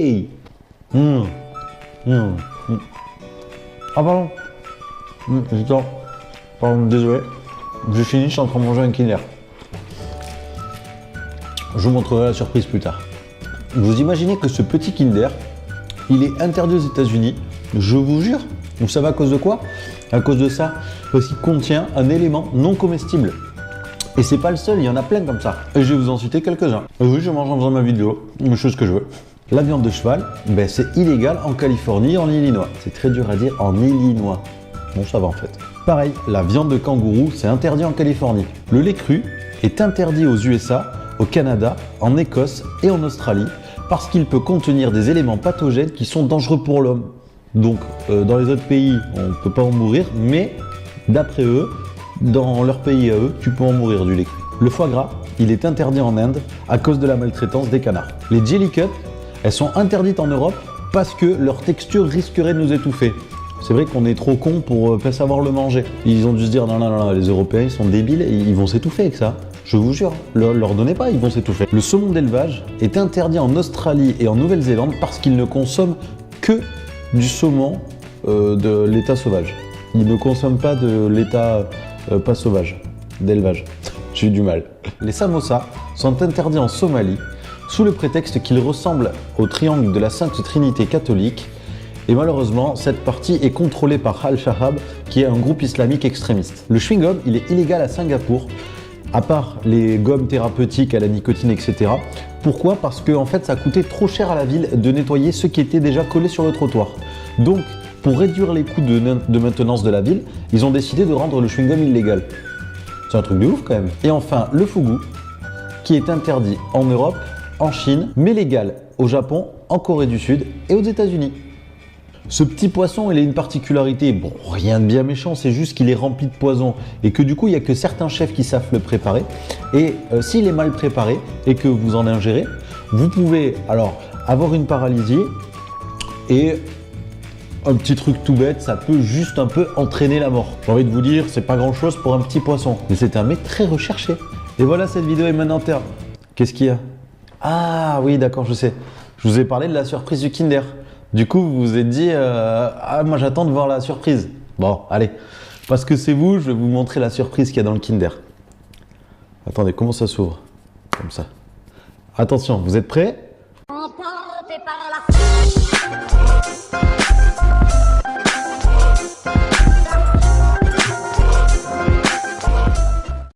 Hey. Ah pardon. Attends. Pardon, désolé. J'ai fini, je suis en train de manger un Kinder. Je vous montrerai la surprise plus tard. Vous imaginez que ce petit Kinder, il est interdit aux États-Unis, je vous jure. Vous savez à cause de quoi? À cause de ça, parce qu'il contient un élément non comestible. Et c'est pas le seul, il y en a plein comme ça. Et je vais vous en citer quelques-uns. Oui, je mange en faisant ma vidéo, je fais ce que je veux. La viande de cheval, ben, c'est illégal en Californie et en Illinois. C'est très dur à dire, en Illinois. Bon, ça va en fait. Pareil, la viande de kangourou, c'est interdit en Californie. Le lait cru est interdit aux USA, au Canada, en Écosse et en Australie, parce qu'il peut contenir des éléments pathogènes qui sont dangereux pour l'homme. Donc, dans les autres pays, on ne peut pas en mourir, mais d'après eux, dans leur pays à eux, tu peux en mourir du lait cru. Le foie gras, il est interdit en Inde à cause de la maltraitance des canards. Les jelly cups, elles sont interdites en Europe parce que leur texture risquerait de nous étouffer. C'est vrai qu'on est trop cons pour pas savoir le manger. Ils ont dû se dire non, les Européens ils sont débiles et ils vont s'étouffer avec ça. Je vous jure, leur donnez pas, ils vont s'étouffer. Le saumon d'élevage est interdit en Australie et en Nouvelle-Zélande parce qu'ils ne consomment que du saumon de l'état sauvage. Ils ne consomment pas de l'état pas sauvage, d'élevage. J'ai eu du mal. Les samosas sont interdits en Somalie sous le prétexte qu'ils ressemblent au triangle de la Sainte Trinité catholique. Et malheureusement, cette partie est contrôlée par Al-Shabaab, qui est un groupe islamique extrémiste. Le chewing-gum, il est illégal à Singapour, à part les gommes thérapeutiques à la nicotine, etc. Pourquoi? Parce que en fait, ça coûtait trop cher à la ville de nettoyer ceux qui étaient déjà collés sur le trottoir. Donc, pour réduire les coûts de maintenance de la ville, ils ont décidé de rendre le chewing-gum illégal. C'est un truc de ouf quand même. Et enfin, le fugu, qui est interdit en Europe, en Chine, mais légal au Japon, en Corée du Sud et aux États-Unis. Ce petit poisson, il a une particularité, bon, rien de bien méchant, c'est juste qu'il est rempli de poison et que du coup, il n'y a que certains chefs qui savent le préparer. Et s'il est mal préparé et que vous en ingérez, vous pouvez alors avoir une paralysie et un petit truc tout bête, ça peut juste un peu entraîner la mort. J'ai envie de vous dire, c'est pas grand chose pour un petit poisson, mais c'est un mec très recherché. Et voilà, cette vidéo est maintenant terminée. Qu'est-ce qu'il y a? Ah oui, d'accord, je sais. Je vous ai parlé de la surprise du Kinder. Du coup, vous vous êtes dit, ah, moi j'attends de voir la surprise. Bon, allez, parce que c'est vous, je vais vous montrer la surprise qu'il y a dans le Kinder. Attendez, comment ça s'ouvre? Comme ça. Attention, vous êtes prêts? Emporté par la